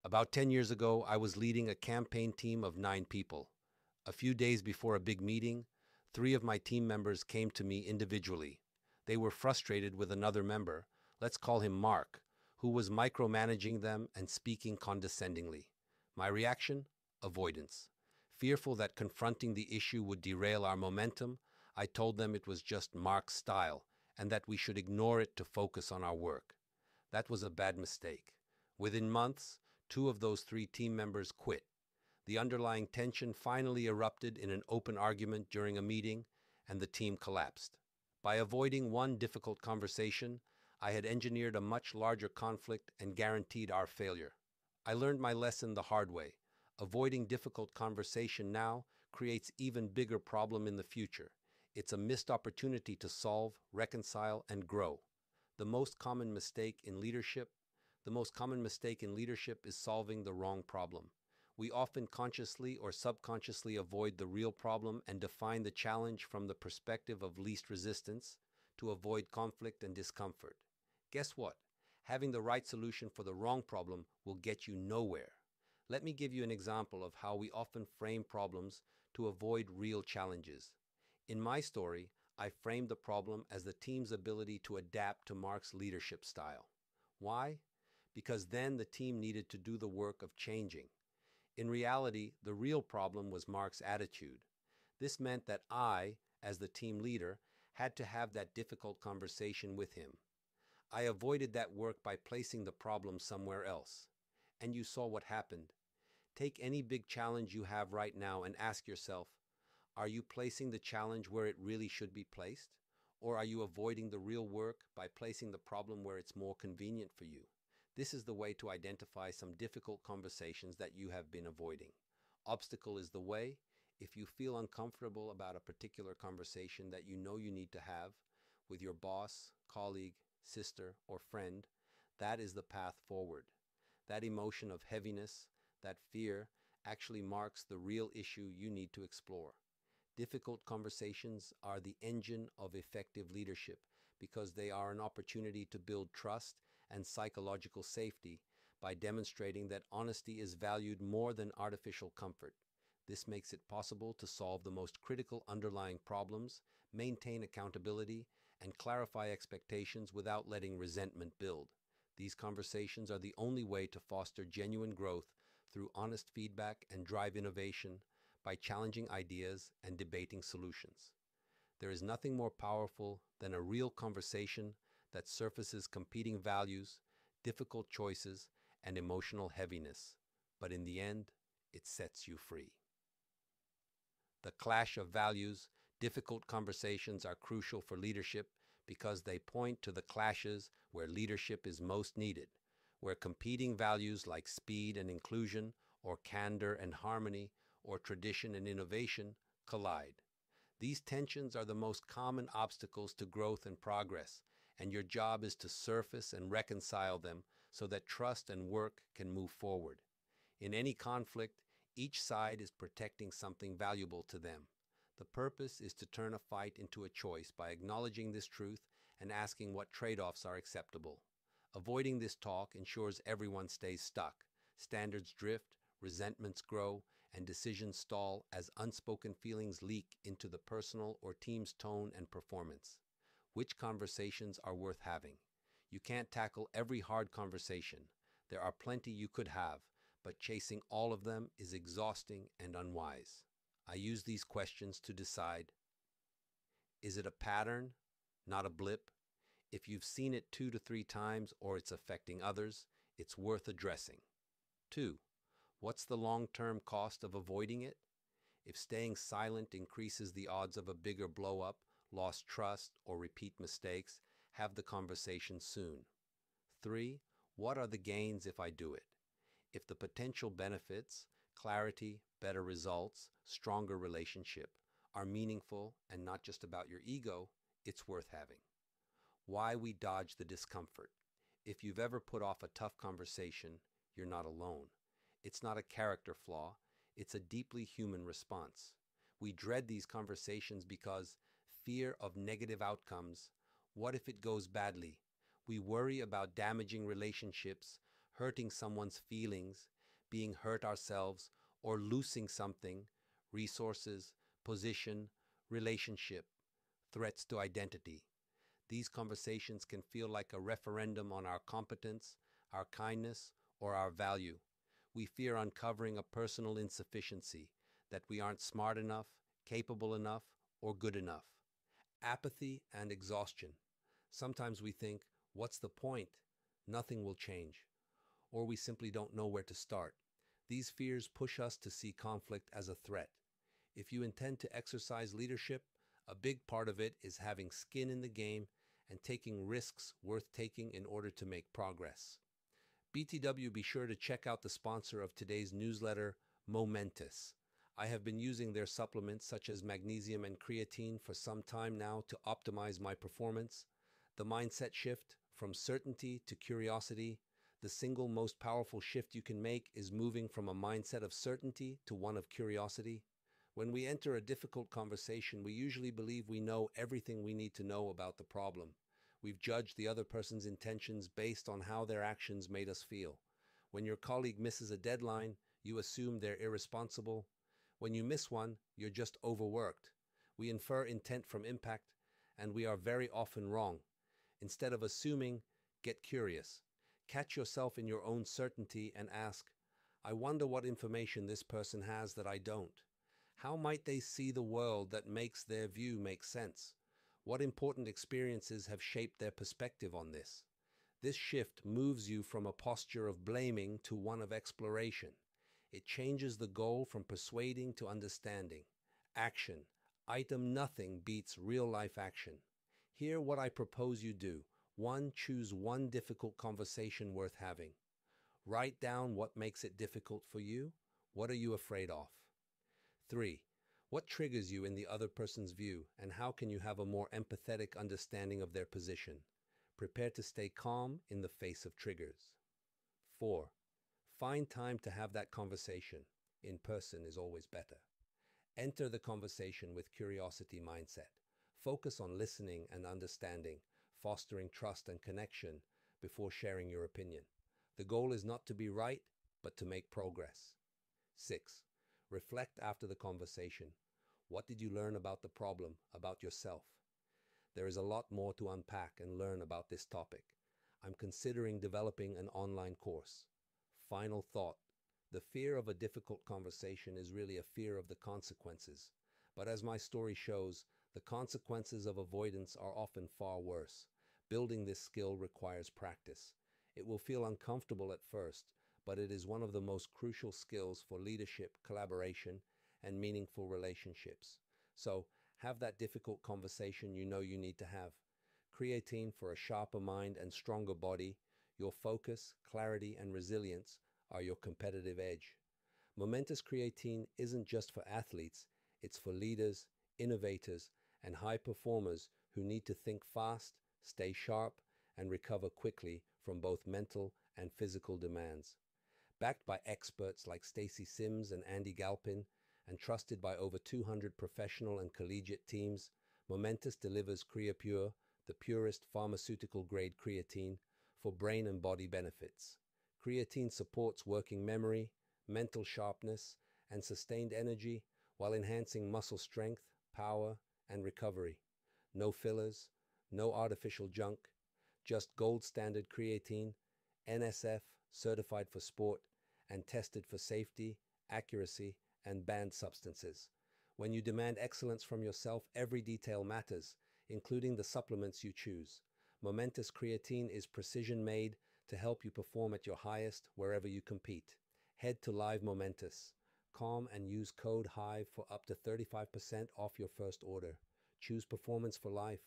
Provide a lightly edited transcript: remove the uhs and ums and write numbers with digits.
About 10 years ago, I was leading a campaign team of 9 people. A few days before a big meeting, 3 of my team members came to me individually. They were frustrated with another member, let's call him Mark, who was micromanaging them and speaking condescendingly. My reaction? Avoidance. Fearful that confronting the issue would derail our momentum, I told them it was just Mark's style and that we should ignore it to focus on our work. That was a bad mistake. Within months, 2 of those 3 team members quit. The underlying tension finally erupted in an open argument during a meeting, and the team collapsed. By avoiding one difficult conversation, I had engineered a much larger conflict and guaranteed our failure. I learned my lesson the hard way. Avoiding difficult conversation now creates even bigger problem in the future. It's a missed opportunity to solve, reconcile, and grow. The most common mistake in leadership, the most common mistake in leadership is solving the wrong problem. We often consciously or subconsciously avoid the real problem and define the challenge from the perspective of least resistance to avoid conflict and discomfort. Guess what? Having the right solution for the wrong problem will get you nowhere. Let me give you an example of how we often frame problems to avoid real challenges. In my story, I framed the problem as the team's ability to adapt to Mark's leadership style. Why? Because then the team needed to do the work of changing. In reality, the real problem was Mark's attitude. This meant that I, as the team leader, had to have that difficult conversation with him. I avoided that work by placing the problem somewhere else. And you saw what happened. Take any big challenge you have right now and ask yourself, are you placing the challenge where it really should be placed? Or are you avoiding the real work by placing the problem where it's more convenient for you? This is the way to identify some difficult conversations that you have been avoiding. Obstacle is the way. If you feel uncomfortable about a particular conversation that you know you need to have with your boss, colleague, sister, or friend, that is the path forward. That emotion of heaviness, that fear, actually marks the real issue you need to explore. Difficult conversations are the engine of effective leadership because they are an opportunity to build trust and psychological safety by demonstrating that honesty is valued more than artificial comfort. This makes it possible to solve the most critical underlying problems, maintain accountability, and clarify expectations without letting resentment build. These conversations are the only way to foster genuine growth through honest feedback and drive innovation by challenging ideas and debating solutions. There is nothing more powerful than a real conversation that surfaces competing values, difficult choices, and emotional heaviness, but in the end, it sets you free. The clash of values, difficult conversations are crucial for leadership because they point to the clashes where leadership is most needed, where competing values like speed and inclusion, or candor and harmony, or tradition and innovation collide. These tensions are the most common obstacles to growth and progress, and your job is to surface and reconcile them so that trust and work can move forward. In any conflict, each side is protecting something valuable to them. The purpose is to turn a fight into a choice by acknowledging this truth and asking what trade-offs are acceptable. Avoiding this talk ensures everyone stays stuck. Standards drift, resentments grow, and decisions stall as unspoken feelings leak into the personal or team's tone and performance. Which conversations are worth having? You can't tackle every hard conversation. There are plenty you could have, but chasing all of them is exhausting and unwise. I use these questions to decide, is it a pattern, not a blip? If you've seen it 2 to 3 times or it's affecting others, it's worth addressing. 2. What's the long-term cost of avoiding it? If staying silent increases the odds of a bigger blow-up, lost trust, or repeat mistakes, have the conversation soon. 3. What are the gains if I do it? If the potential benefits, clarity, better results, stronger relationship, are meaningful and not just about your ego, it's worth having. Why we dodge the discomfort. If you've ever put off a tough conversation, you're not alone. It's not a character flaw, it's a deeply human response. We dread these conversations because fear of negative outcomes. What if it goes badly? We worry about damaging relationships, hurting someone's feelings, being hurt ourselves, or losing something, resources, position, relationship, threats to identity. These conversations can feel like a referendum on our competence, our kindness, or our value. We fear uncovering a personal insufficiency, that we aren't smart enough, capable enough, or good enough. Apathy and exhaustion. Sometimes we think, what's the point? Nothing will change. Or we simply don't know where to start. These fears push us to see conflict as a threat. If you intend to exercise leadership, a big part of it is having skin in the game and taking risks worth taking in order to make progress. BTW, be sure to check out the sponsor of today's newsletter, Momentous. I have been using their supplements such as magnesium and creatine for some time now to optimize my performance. The mindset shift from certainty to curiosity. The single most powerful shift you can make is moving from a mindset of certainty to one of curiosity. When we enter a difficult conversation, we usually believe we know everything we need to know about the problem. We've judged the other person's intentions based on how their actions made us feel. When your colleague misses a deadline, you assume they're irresponsible. When you miss one, you're just overworked. We infer intent from impact, and we are very often wrong. Instead of assuming, get curious. Catch yourself in your own certainty and ask, I wonder what information this person has that I don't. How might they see the world that makes their view make sense? What important experiences have shaped their perspective on this? This shift moves you from a posture of blaming to one of exploration. It changes the goal from persuading to understanding. Action. Item nothing beats real-life action. Here what I propose you do. 1. Choose one difficult conversation worth having. Write down what makes it difficult for you. What are you afraid of? 3. What triggers you in the other person's view, and how can you have a more empathetic understanding of their position? Prepare to stay calm in the face of triggers. 4. Find time to have that conversation. In person is always better. Enter the conversation with curiosity mindset. Focus on listening and understanding, fostering trust and connection before sharing your opinion. The goal is not to be right, but to make progress. 6. Reflect after the conversation. What did you learn about the problem, about yourself? There is a lot more to unpack and learn about this topic. I'm considering developing an online course. Final thought. The fear of a difficult conversation is really a fear of the consequences. But as my story shows, the consequences of avoidance are often far worse. Building this skill requires practice. It will feel uncomfortable at first, but it is one of the most crucial skills for leadership, collaboration, and meaningful relationships. So, have that difficult conversation you know you need to have. Creatine for a sharper mind and stronger body. Your focus, clarity, and resilience are your competitive edge. Momentous creatine isn't just for athletes, it's for leaders, innovators, and high performers who need to think fast, stay sharp, and recover quickly from both mental and physical demands. Backed by experts like Stacy Sims and Andy Galpin, and trusted by over 200 professional and collegiate teams, Momentous delivers CreaPure, the purest pharmaceutical-grade creatine, for brain and body benefits. Creatine supports working memory, mental sharpness, and sustained energy while enhancing muscle strength, power, and recovery. No fillers, no artificial junk, just gold standard creatine, NSF, certified for sport, and tested for safety, accuracy, and banned substances. When you demand excellence from yourself, every detail matters, including the supplements you choose. Momentous creatine is precision-made to help you perform at your highest wherever you compete. Head to Live Momentous.com and use code HIVE for up to 35% off your first order. Choose performance for life.